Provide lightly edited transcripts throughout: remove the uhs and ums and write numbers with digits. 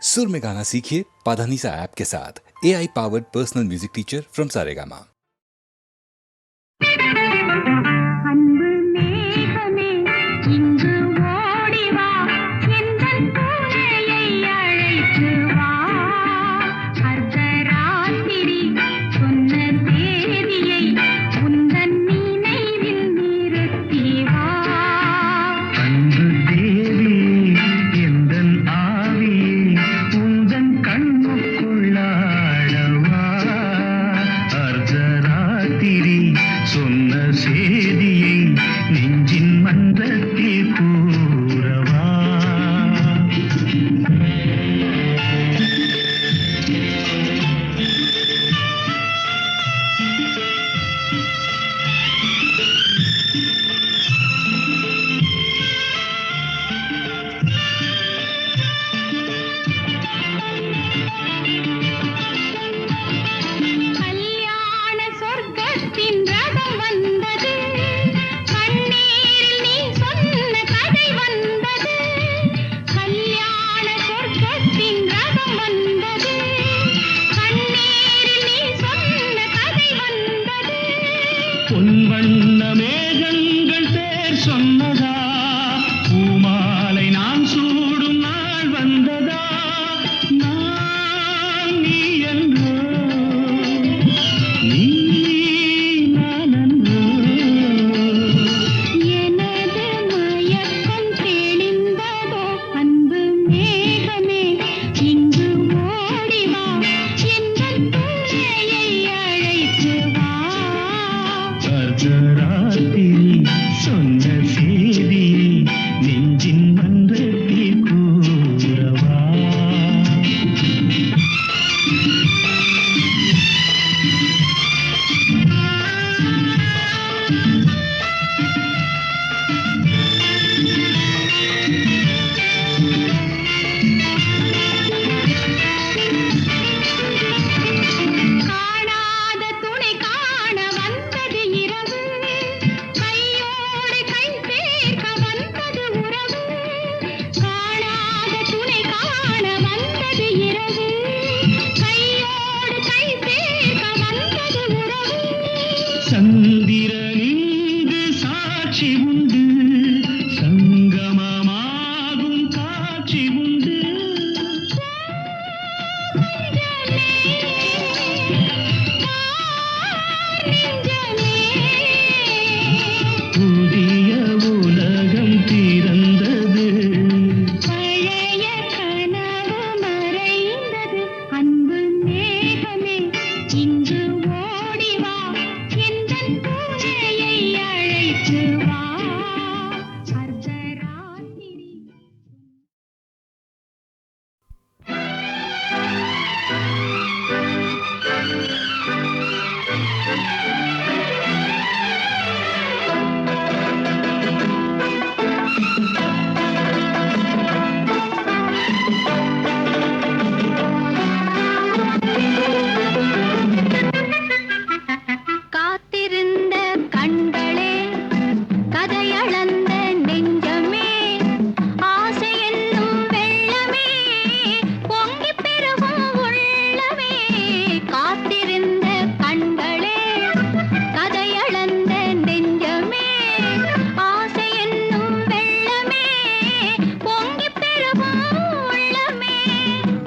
सुर में गाना सीखिए पाधानीसा ऐप के साथ। AI powered personal music teacher from Saregama.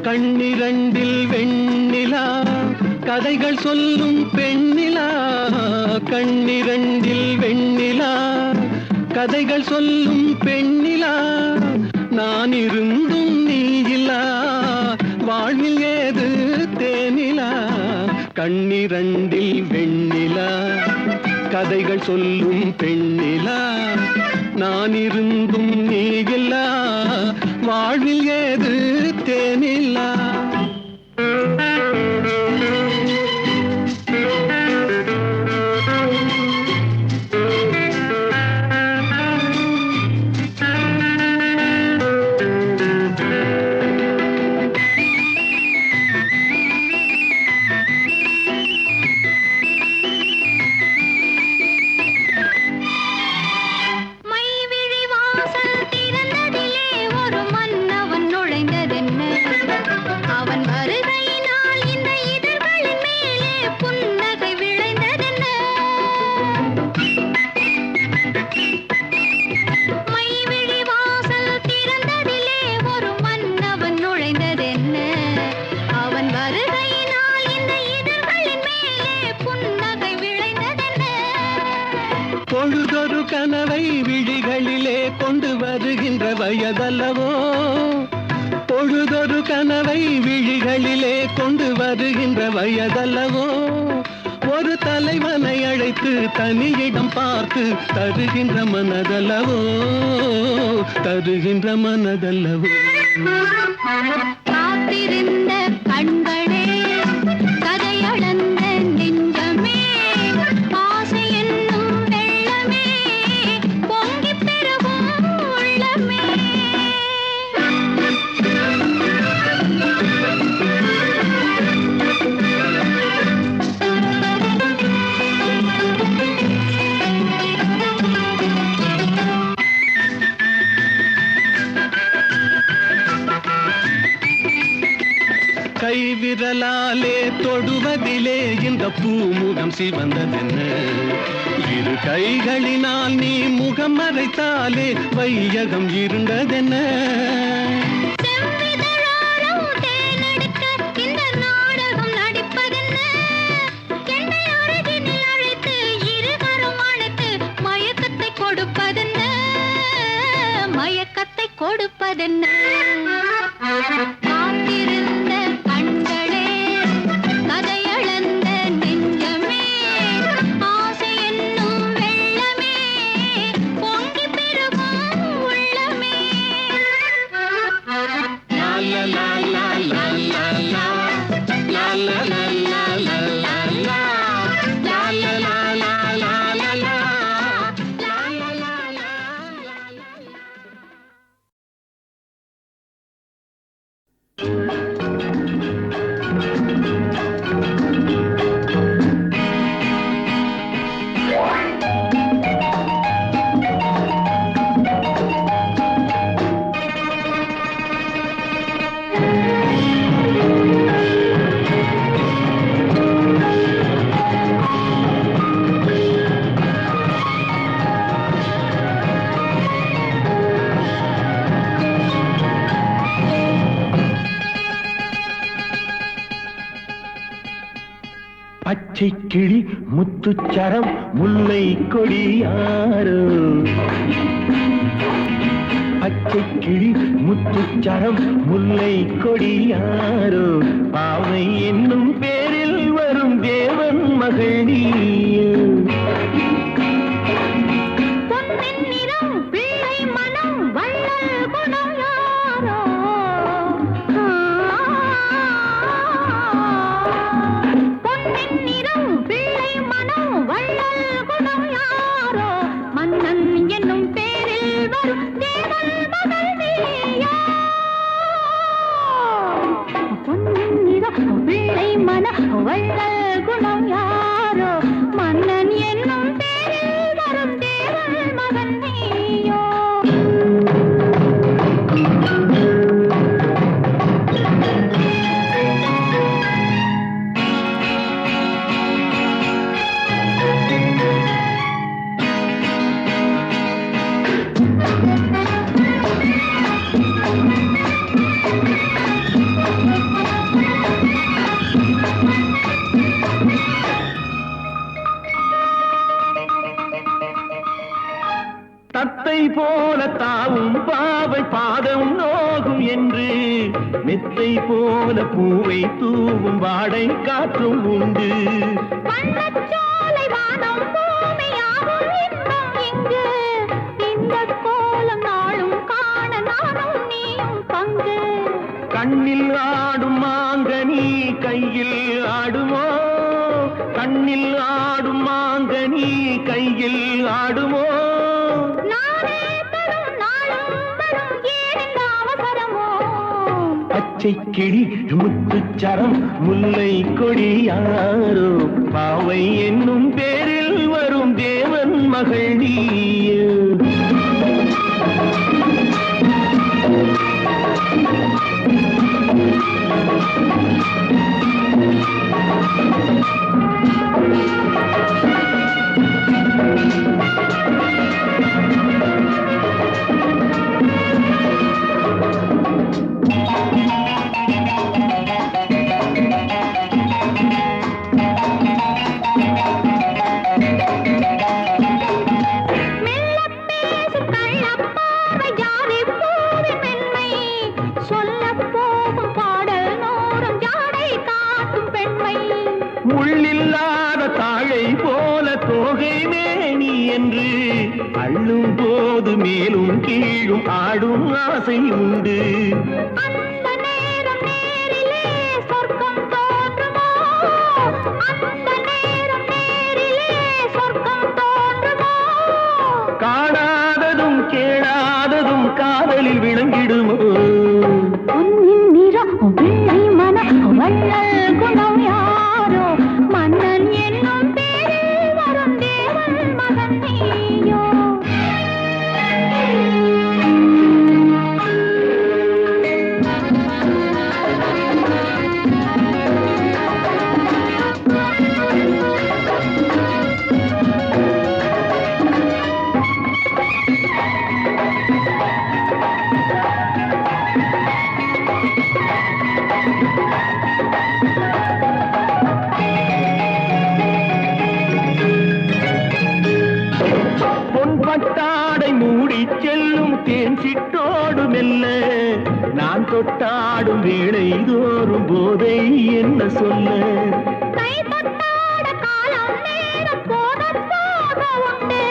கண்ணிரண்டில் வெண்ணிலா கதைகள் சொல்லும் பெண்ணிலா, கண்ணிரண்டில் வெண்ணிலா கதைகள் சொல்லும் பெண்ணிலா, நான் இருந்தும் நீ இல்லா வாழ்வில் ஏது தேனிலா. கண்ணிரண்டில் வெண்ணிலா கதைகள் சொல்லும் பெண்ணிலா, நான் இருந்தும் நீ இல்லா வாழ்வில் ஏது தேனிலா. மைவிழி வாசல் திறந்ததிலே ஒரு மன்னவன் நுழைந்ததென்ன வயதல்லவோ, பொழுதொரு கனவை விழிகளிலே கொண்டு வருகின்ற வயதல்லவோ, ஒரு தலைவனை அழைத்து தனியிடம் பார்த்து தருகின்ற மனதல்லவோ, தருகின்ற மனதல்லவோ. காத்திருந்த கண்களே, கதையளந்த நெஞ்சமே, ஆசை என்னும் வெள்ளமே, பொங்கிப் பெருகும் உள்ளமே. கைவிரலாலே தொடுவதிலே இந்த பூமுகம் சிவந்ததென்ன, இரு கைகளினால் நீ முகம் மறைத்தாலே வையகம் இருண்டதென்ன. செவ்விதழாரம் தேனெடுக்க இந்த நாடகம் நடிப்பதென்ன, என்னை அருகினில் அழைத்து இருகரம் அணைத்து மயக்கத்தை கொடுப்பதென்ன, மயக்கத்தை கொடுப்பதென்ன. காத்திருந்த கண்களே, கதையளந்த நெஞ்சமே, ஆசை என்னும் வெள்ளமே, பொங்கிப் பெருகும் உள்ளமே. லா லா லா லா லா லா லா. லா லா லா லா லா லா லா. லா லா லா லா லா லா லா. லா லா லா லா லா லா. பச்சை கிளி முத்துச்சரம் முல்லை கொடியாரோ, பச்சை கிளி முத்துச்சரம் முல்லை கொடியாரோ, பாவை என்னும் பேரில் வரும் தேவன் மகள் நீயோ. பொன்னின் நிறம் பிள்ளை மனம் வள்ளல் குணம் யாரோ, பொன்னின் நிறம் பிள்ளை மனம் வள்ளல் குணம் யாரோ, மன்னன் என்னும் பேரில் வரும் தேவன் மகள் நீயோ. பொன்னின் நிறம் பிள்ளை மனம் வள்ளல் குணம் யாரோ, மன்னன் என்னும் பேரில் வரும் தேவன் மகன் நீயோ. தத்தை போல தாவும் பாவை பாதம் நோகும் என்று, மெத்தை போல பூவை தூவும் வாடை காற்றும் உண்டு. வண்ணச்சோலை வானம் பூமியாகும் இன்பம் இங்கு, இந்த கோலம் நாளும் காண நானும் நீயும் பங்கு. கண்ணில் ஆடும் மாங்கனி கையில் ஆடுமோ, கண்ணில் ஆடும் மாங்கனி கையில் ஆடுமோ. நானே தரும் நாளும் வரும் ஏனென்ற அவசரமோ, பச்சை கிளி முத்துச்சரம் முல்லை கொடியாரோ, பாவை என்னும் பேரில் வரும் தேவன் மகள் நீயோ. மெல்லப் பேசும் கள்ளப்பாவை ஜாதி பூ உள்ளில்லாத தாழை போல தோகை மேனி என்று அள்ளும் போது மேலும் கீழும் ஆடும் ஆசை உண்டு. அந்த நேரம் நேரிலே சொர்க்கம் தோன்றுமோ, அந்த நேரம் நேரிலே சொர்க்கம் தோன்றுமோ, காணாததும் கேளாததும் காதலில் விளங்கிடுமோ. பொன்னின் நிறம் வெள்ளை மனம் வள்ளல் குணம் யாரோ, மன்னன் என்னும் பேரில் வரும் தேவன் மகன் நீயோ. பொன்பட்டாடை மூடி செல்லும் தேன் சிட்டோடு மெல்ல நான் தொட்டாடும் வேளை தோறும் போதை என்ன சொல்ல. கை தொட்டாட காலம் நேரம் போக போக உண்டு,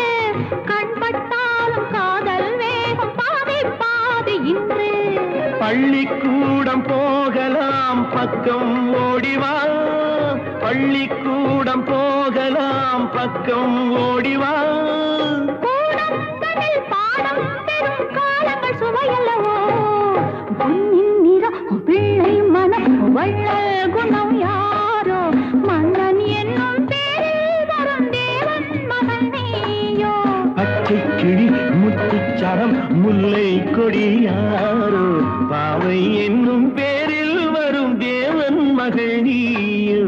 கண் பட்டாலும் காதல் வேகம் பாதி பாதி இன்று. பள்ளிக்கூடம் போகலாம் பக்கம் ஓடிவா, பள்ளிக்கூடம் போகலாம் பக்கம் ஓடிவா. கூடங்களில் பாடம் பெறும் காலங்கள் சுவையல்லவோ, பொன்னின் நிறம் பிள்ளை மனம் வள்ளல் குணம் யாரோ, மன்னன் என்னும் பேரில் வரும் தேவன் மகன் நீயோ. பச்சை கிளி முத்துச்சரம் முல்லை கொடியாரோ, பாவை என்னும் பேரில் வரும் தேவன் மகள் நீயோ.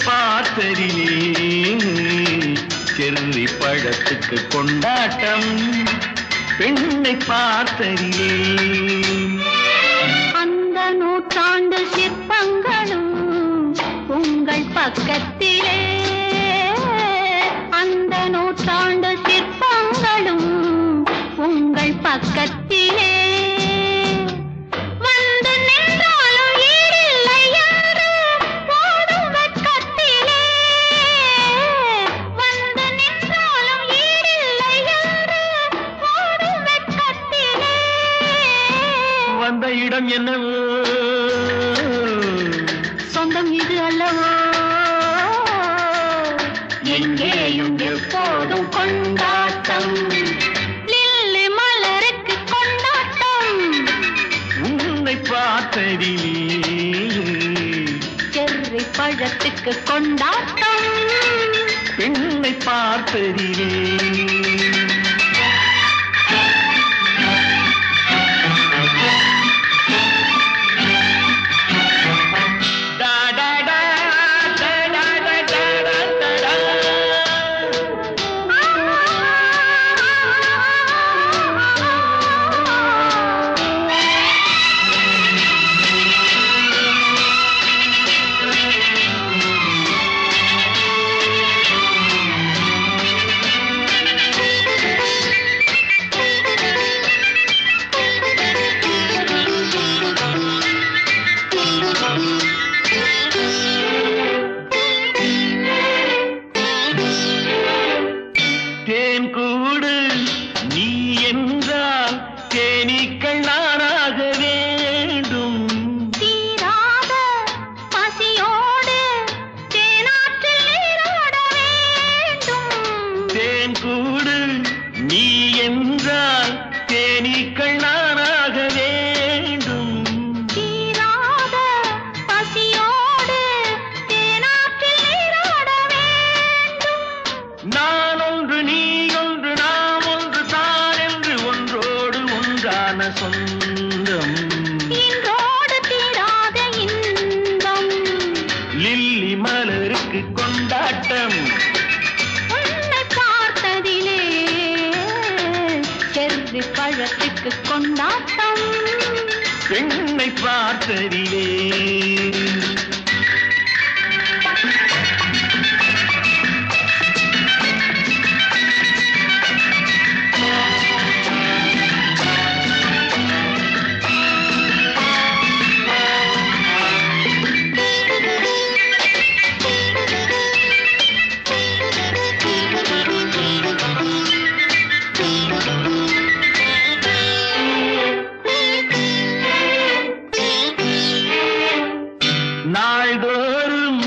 பார்த்ததிலே செர்ரி பழத்துக்கு கொண்டாட்டம் பெண்ணை பார்த்ததிலே. அந்த நூற்றாண்டு சிற்பங்களும் உங்கள் பக்கத்திலே, அந்த நூற்றாண்டு சிற்பங்களும் உங்கள் பக்கத்திலே. வந்த இடம் என்னவோ சொந்தம் இது அல்லவோ, எங்கேயும் எப்போதும் கொண்டாட்டம். லில்லி மலருக்கு கொண்டாட்டம் உன்னை பார்த்ததிலே, செர்ரி பழத்துக்கு கொண்டாட்டம் பெண்ணை பார்த்ததிலே. பெண்ணை பார்த்ததிலே நாள்தோறும்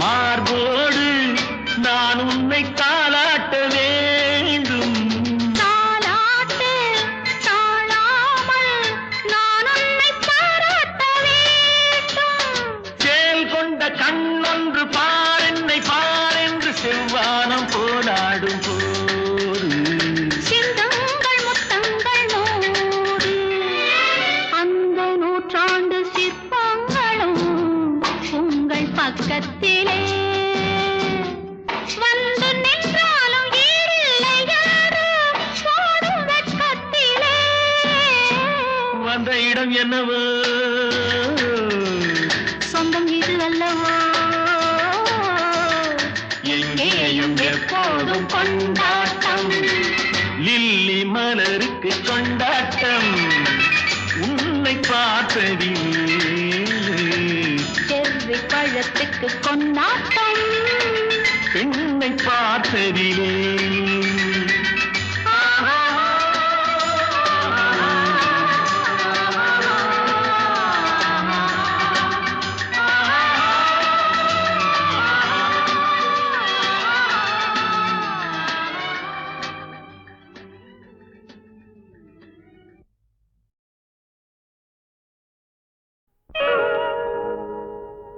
மார்போடு நான் உன்னை தாளாட்ட வேண்டும். தாலாட்டு தாழாமல் நான் உன்னை பாராட்ட வேண்டும். சேல் கொண்ட கண்ணொன்று பாரென்னை பாரென்று செவ்வானம் போலாடும் போது சிந்தங்கள் முத்தங்கள் நூறு அந்த நூற்றாண்டு சிற்பங்களும் உங்கள் பக்கத்திலே வந்து நின்றாலும் ஈடில்லை யாரும் போடும் வெட்கத்திலே. வந்த இடம் என்னவோ சொந்தம் இது அல்லவோ எங்கேயும் எப்போதும் கொண்டாட்டம் லில்லி மலருக்கு கொண்டாட்டம் உன்னை பார்த்ததிலே செவ்வி பழத்துக்கு கொண்டாட்டம் பெண்ணை பார்த்ததிலே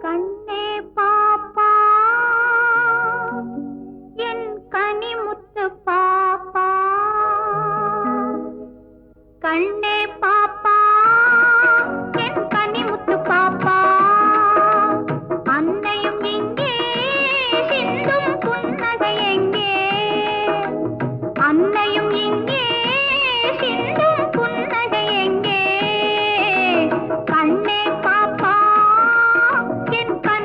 கண்ணே பாப்பா என் கனிமுத்து பாப்பா கண்ணே பாப்பா என் கனிமுத்து பாப்பா அன்னையும் இங்கே சிந்தும் புன்னகை எங்கே அன்னையும் இங்கே சிந்தும் புன்னகை எங்கே கண்ணே பாப்பா என் கண்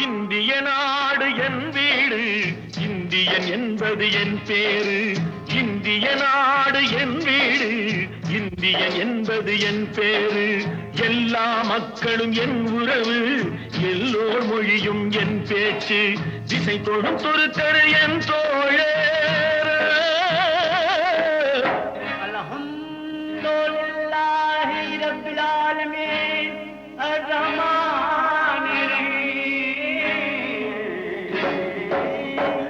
இந்திய நாடு என் வீடு, இந்தியன் என்பது என் பேரு. இந்திய நாடு என் வீடு, இந்தியன் என்பது என் பேரு. எல்லா மக்களும் என் உறவு, எல்லோர் மொழியும் என் பேச்சு. திசை தொடும் துருக்கரு என் தோழர். அல்ஹம்துலில்லாஹி ரப்பில் ஆலமீன் அர்-ரஹ்மானிர் ரஹீம்.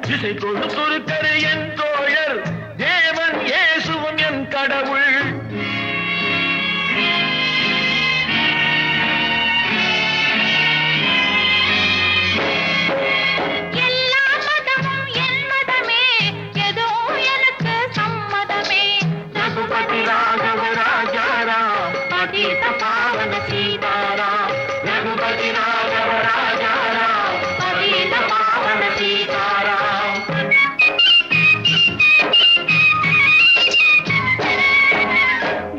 திசை தொடும் துருக்கரு என் தோழர், தேவன் இயேசுவும் என் கடவுள். எல்லா மதமும் என் மதமே, ஏதோ எனக்கு சம்மதமே. ரகுபதி ராகவ ராஜாராம், பதீத பாவன சீதாராம். ரகுபதி ராகவ ராஜாராம், பதீத பாவன சீதாராம்.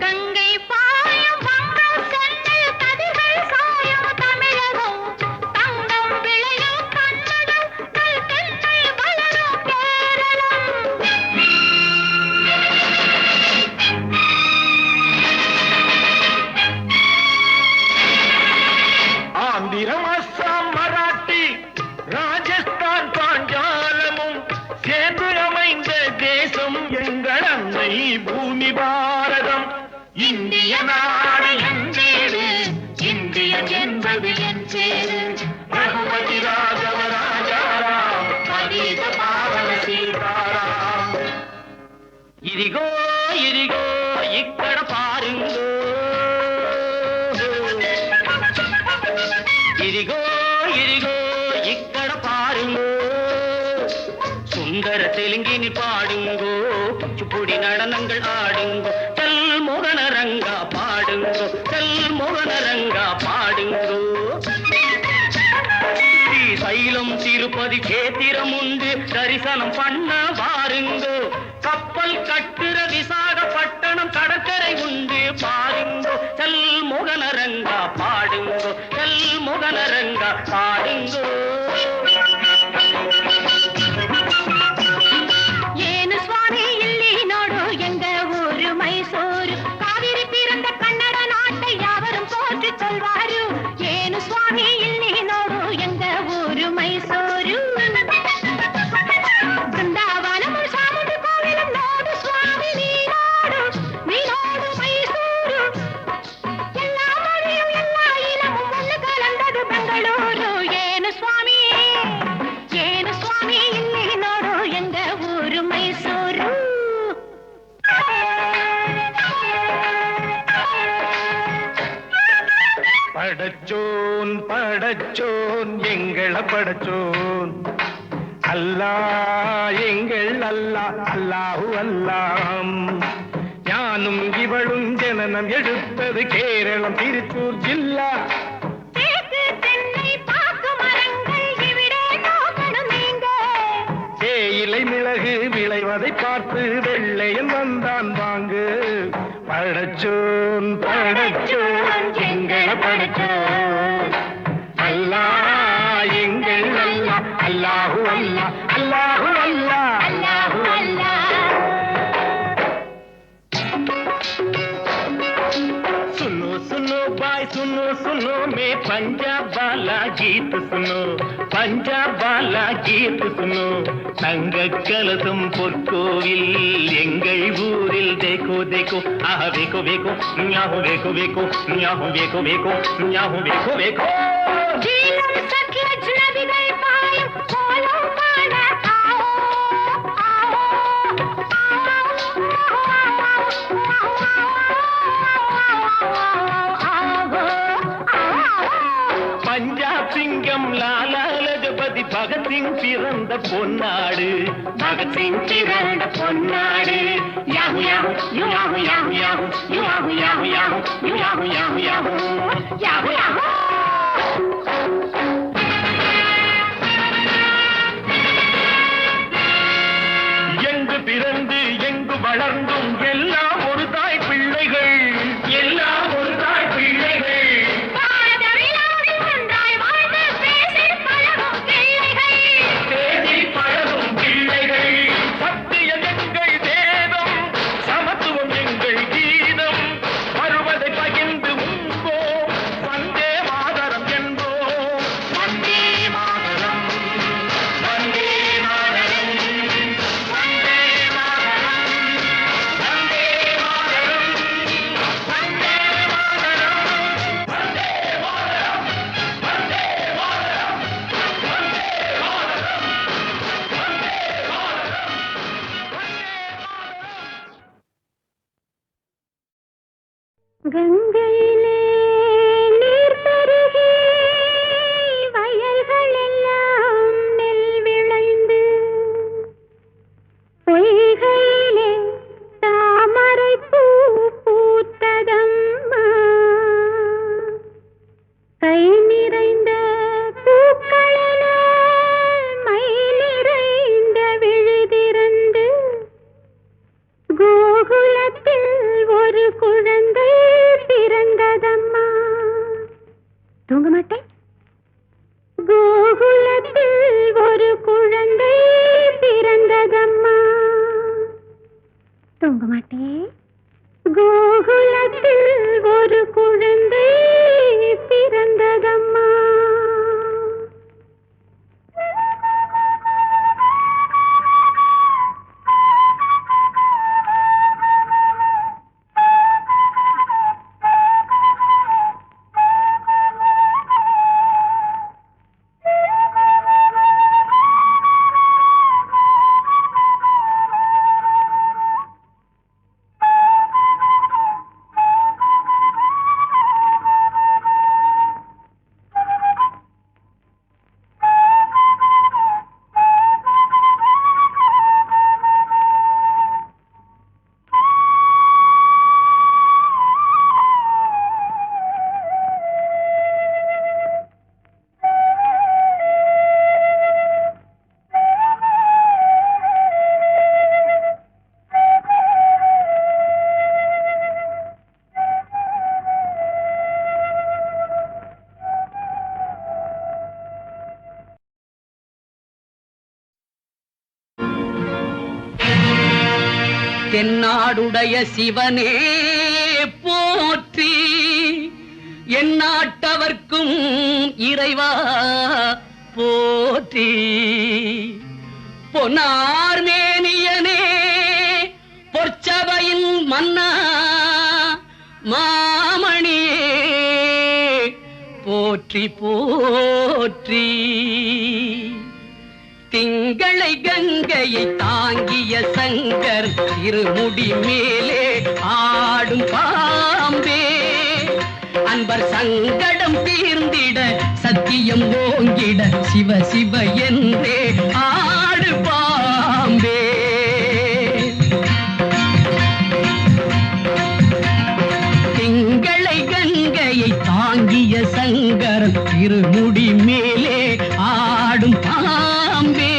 கங்கை பாயும் வங்கம் சென்னில் கதிர்கள் சாயும் தமிழகம். தங்கம் விளையும் கன்னடம், கல் தென்னை வளரும் கேரளம். ஆந்திரம், அஸ்ஸாம், மராட்டி, ராஜஸ்தான், பாஞ்சாலமும் சேர்ந்து அமைந்த தேசம் எங்கள் அன்னை பூமி பாரதம். இந்திய நாடு என் வீடு, இந்தியன் என்பது என் பேரு. ரகுபதி ராகவ ராஜாராம், பதீத பாவன சீதாராம். ఇదిగో ఇదిగో ఇక్కడ పారిందో, ఇదిగో ఇదిగో ఇక్కడ పారిందో. சுந்தர தெலுங்கினி பாடுங்கோ, குச்சிப்புடி நடனங்கள் ஆடுங்கோ. செல் மோகனரங்கா பாடுங்கோ, செல் மோகனரங்கா பாடுங்கோ. ஸ்ரீசைலம் திருப்பதி கேத்திரம் உண்டு, தரிசனம் பண்ண வாருங்கோ. கப்பல் கட்டுற விசாகப்பட்டணம் கடற்கரை உண்டு பாருங்கோ. செல் மோகனரங்கா பாடுங்கோ, செல் மோகனரங்கா பாடுங்கோ. ಏನು ಸ್ವಾಮಿ ಇಲ್ಲಿ ನೋಡು எங்க ஊரு மைசூரு. காவிரி பிறந்த கன்னட நாட்டை யாவரும் போற்றிச் சொல்வாரு. ಏನು ಸ್ವಾಮி ಇಲ್ಲಿ ನೋಡು எங்க ஊரு மைசூரு. ಬೃಂದಾವನமும் சாமுண்டி கோவிலும் ನೋಡು ಸ್ವಾಮி ನೀನೋಡು, ನೀನೋಡು மைசூரு. எல்லா மொழியும் எல்லா இனமும் ஒண்ணு கலந்தது பெங்களூரு. ಏನು ಸ್ವಾಮಿ, ಏನು ಸ್ವಾಮಿ ಇಲ್ಲಿ ನೋಡು எங்க ஊரு மைசூரு. படச்சோன் படச்சோன் எங்கள படச்சோன், அல்லா எங்கள் அல்லா, அல்லாஹு அல்லாம். ஞானும் இவளும் ஜனனம் எடுத்தது கேரளம் திருச்சூர் ஜில்லா. தேக்கு தென்னை பாக்கு மரங்கள் இவிடே நோக்கணும் நீங்க. தேயிலை மிளகு விளைவதை பார்த்து வெள்ளையன் வந்தான் வாங்கு. படச்சோன் படச்சோன் எங்கள படச்சோன், அல்லா எங்கள் அல்லா, அல்லாஹு அல்லா, அல்லாஹு அல்லா, அல்லாஹு அல்லா. सुनो सुनो भाई सुनो सुनो मैं पंजाब वाला गीत सुनो, पंजाब वाला गीत सुनो. தங்க கலசம் பொற்கோவில் எங்கள் ஊரில் देखो देखो, ஆஹ வேகோ வேகோ, ஞாஹோ வேகோ வேகோ, ஞாஹோ வேகோ வேகோ, ஞாஹோ வேகோ வேகோ. ஜீலம் சட்லஜ் நதிகள் பாயும் கோலம் காண ஆவோ, ஆவோ, பஞ்சாப் சிங்கம் லாலா லஜபதி பகத்சிங் பிறந்த பொன்னாடு, பகத்சிங் பிறந்த பொன்னாடு. Yahoo yahoo yahoo yahoo yahoo yahoo yahoo yahoo yahoo yahoo yahoo yahoo yahoo. எங்கு பிறந்து எங்கு வளர்ந்தும் எல்லாம் ஒரு தாய் பிள்ளைகள், எல்லாம் ஒரு தாய் பிள்ளைகள். பாரத விழாவில் ஒன்றாய் வாழ்ந்து பேசி பழகும் கங்கையிலே நீர் பெருகி வயல்கள் எல்லாம் நெல் விளைந்து பொய்கையிலே தாமரை பூ பூத்ததம்மா கை நிறைந்த பூக்களென மை நிறைந்த விழுதிரண்டு கோகுலத்தில் ஒரு குழந்தை பிறந்ததம்மா. தூங்க மாட்டேன். கோகுலத்தில் ஒரு குழந்தை பிறந்ததம்மா. தூங்க மாட்டேன். கோகுலத்தில் ஒரு குழந்தை பிறந்ததம்மா. தென்னாடுடைய சிவனே போற்றி, எந்நாட்டவர்க்கும் இறைவா போற்றி. பொன்னார் மேனியனே பொற்சபையின் மன்னா மாமணியே போற்றி போற்றி. திங்களை கங்கையை தாங்கிய சங்கர் திருமுடி மேலே ஆடும் பாம்பே, அன்பர் சங்கடம் தீர்ந்திட சத்தியம் ஓங்கிட சிவ சிவ என்றே ஆடு பாம்பே. திங்களை கங்கையை தாங்கிய சங்கர் திருமுடி மேலே ஆடும் பாம்பே,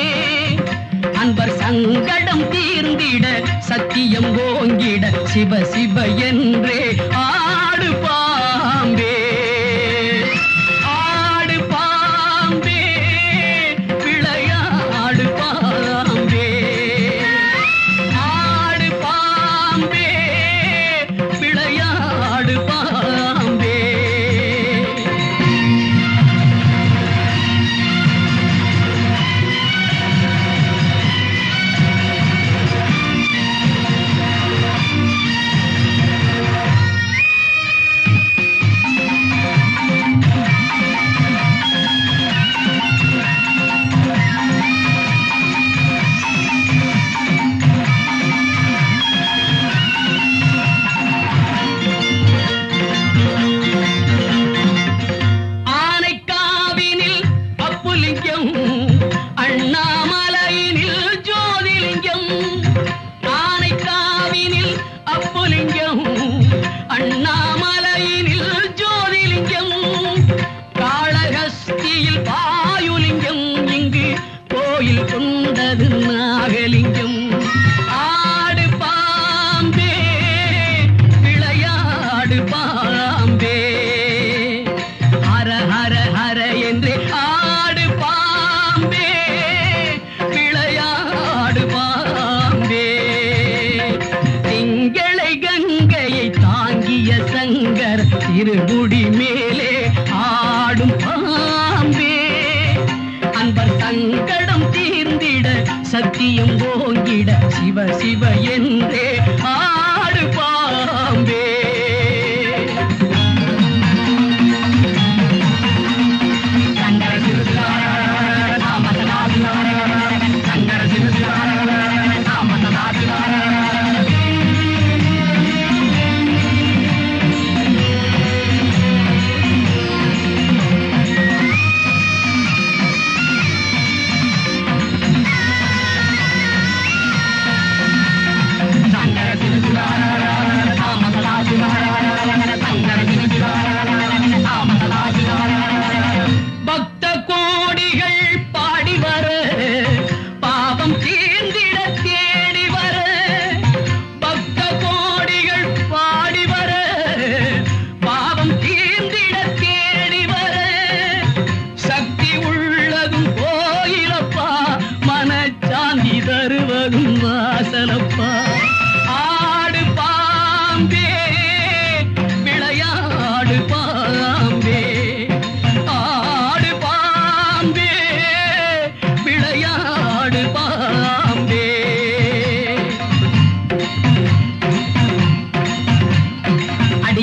அன்பர் சங்கடம் தீர்ந்திட சத்தியம் ஓங்கிட சிவ சிவ என்றே ஆடு பாம்பே. ஆடு பாம்பே விளையாடு பாம்பே, ஆடு பாம்பே விளையாடு பாம்பே. ஆனைக்காவினில் அப்புலிங்கம், அண்ணாமலையினில் ஜோதிலிங்கம். ஆனைக்காவினில் அப்புலிங்கம், அண்ணாமலையினில் ஜோதிலிங்கம். காளஹஸ்தியில் வாயுலிங்கம், இங்கு கோயில் கொண்டது நாகலிங்கம். ஆடு பாம்பே விளையாடு பாம்பே, ஹர ஹர ஹர என்று ஆடு பாம்பே விளையாடு பாம்பே. திங்களை கங்கையை தாங்கிய சங்கர் திருமுடி மேலே ஆடும் பாம்பே, அன்பர் சங்கடம் தீர்ந்திட சத்தியம் ஓங்கிட சிவ சிவ என்றே ஆடு பாம்பே.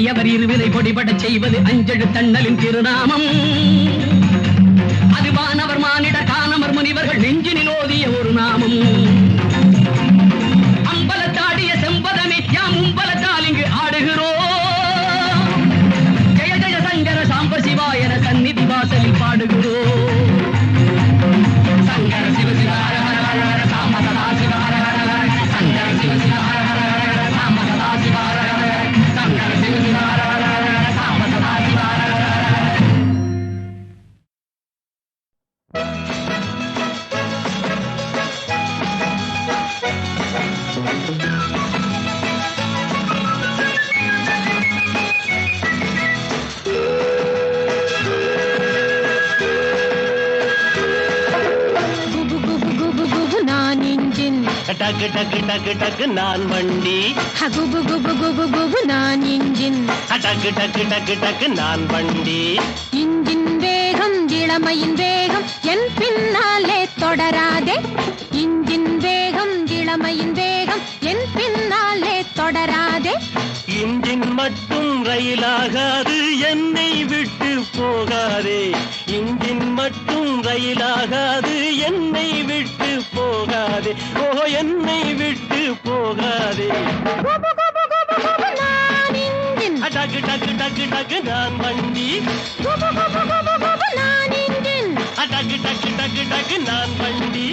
அடியவர் இருவினை பொடிபட செய்வது அஞ்செழு தண்ணலின் திருநாமம். அது வானவர் மானிட காணவர் முனிவர்கள் நெஞ்சினில் ஓதிய ஒரு நாமம். அம்பலத்தாடிய செம்பதமே யாம் உம்பலத்தால் இங்கு ஆடுகிறோம். ஜெய ஜெய சங்கர சாம்ப சிவா என சந்நிதி வாசலில் பாடுகிறோம். சங்கர சிவ சிவ ஹர ஹர ஹர ஹர சாம்ப சதா சிவ ஹர ஹர ஹர சங்கர சிவ சிவ ஹர ஹர ஹர சாம்ப சதா சிவ ஹர ஹர ஹர சங்கர சிவ சிவ ஹர ஹர ஹர சாம்ப சதா சிவ ஹர ஹர ஹர. குபு குபு குபு குபு நான் இன்ஜின். டக்கு டக்கு டக்கு டக்கு நான் வண்டி. குபு குபு குபு குபு நான் இன்ஜின். டக்கு டக்கு டக்கு டக்கு நான் வண்டி. இன்ஜின் வேகம் இளமையின் வேகம் என் பின்னாலே தொடராதே. இன்ஜின் வேகம் இளமையின் வேகம் என் பின்னாலே தொடராதே. இன்ஜின் மட்டும் ரயிலாகாது என்னை விட்டு போகாதே. இன்ஜின் மட்டும் ரயிலாகாது என்னை விட்டு போகாதே. ஓ என்னை விட்டு போகாதே. குபு குபு குபு குபு நான் இன்ஜின். டக்கு டக்கு டக்கு டக்கு நான் வண்டி. குபு குபு குபு குபு நான் இன்ஜின். டக்கு டக்கு டக்கு டக்கு நான் வண்டி.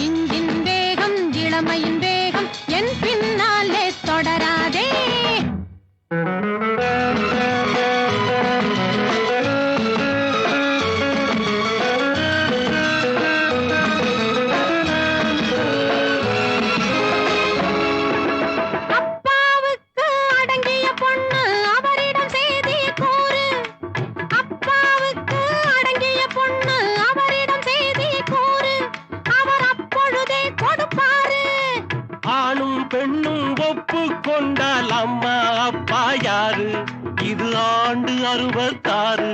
இன்ஜின் வேகம் இளமையின் வேகம் என் பின்னாலே தொடராதே. அப்பாவுக்கு அடங்கிய பொண்ணு அவரிடம் செய்தியை கூறு. அப்பாவுக்கு அடங்கிய பொண்ணு அவரிடம் செய்தியை கூறு. அவர் அப்பொழுதே கொடுப்பாரு. ஆணும் பெண்ணும் ஒப்பு கொண்டால் அம்மா அப்பா யாரு? இது ஆண்டு 66.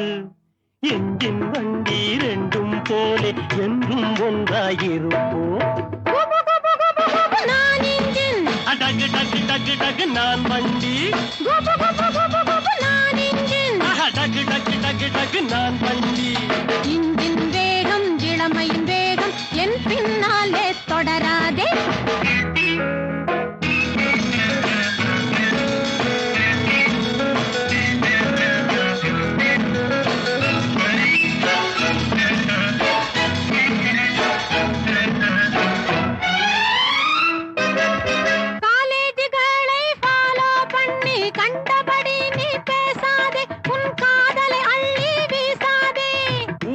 என்ஜின் வண்டி ரெண்டும் போலே என்றும் ஒன்றாயிருப்போம். குபு குபு குபு குபு நான் இன்ஜின். டக்கு டக்கு டக்கு டக்கு நான் வண்டி. குபு குபு குபு குபு நான் இன்ஜின். டக்கு டக்கு டக்கு டக்கு நான் வண்டி. இன்ஜின் வேகம் இளமையின் வேகம் என் பின்னாலே தொடராதே. காலேஜுகளை ஃபாலோ பண்ணி கண்டபடி நீ பேசாதே. உன் காதலை அள்ளி வீசாதே.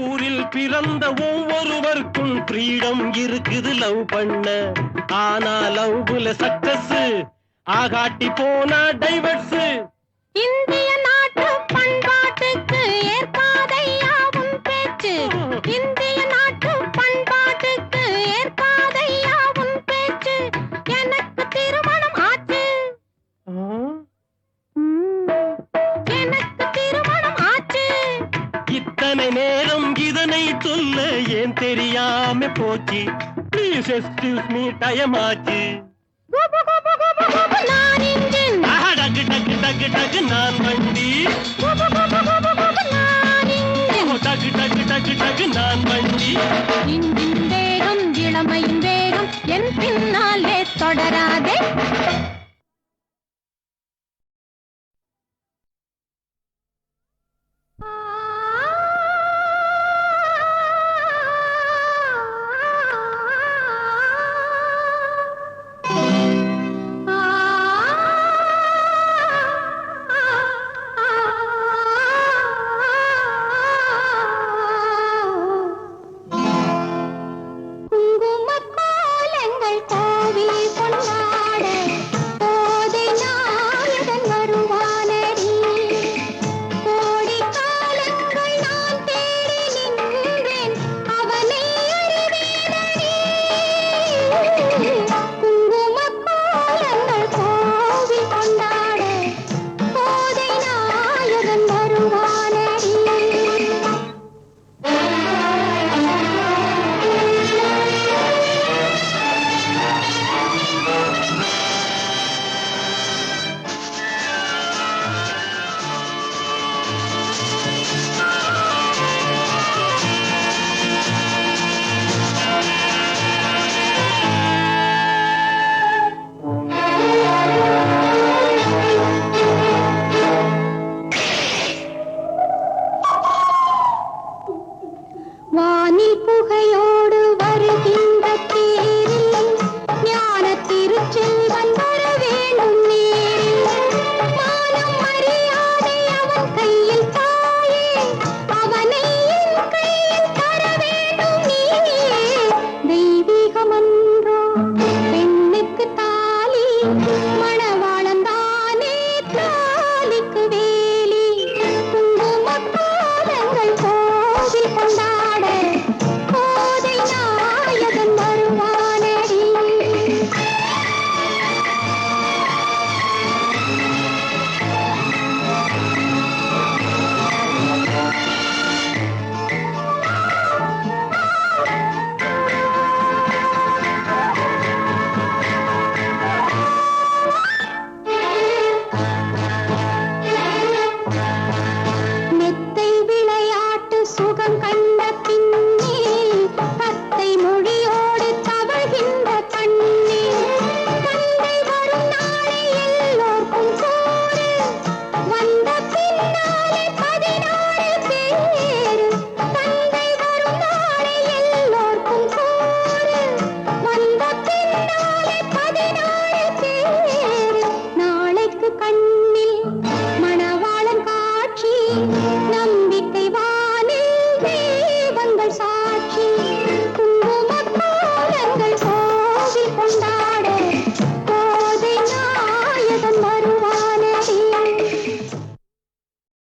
ஊரில் பிறந்த ஒவ்வொருவருக்கும் ஃப்ரீடம் இருக்குது லவ் பண்ண. ஆனா லவ்ல சக்சஸ் ஆகாட்டி போனா டைவர்ஸ். இந்திய நாட்டு பண்பாட்டுக்கு ஏற்காதையா உன் பேச்சு. இந்திய நாட்டு பண்பாட்டுக்கு ஏற்காதையா உன் பேச்சு. எனக்கு திருமணம் ஆச்சு. எனக்கு திருமணம் ஆச்சு. இத்தனை நேரம் இதனை சொல்ல ஏன் தெரியாம போச்சு? ப்ளீஸ் எக்ஸ்கியூஸ் மீ டைம் ஆச்சு. குபு குபு குபு குபு நான் இன்ஜின்.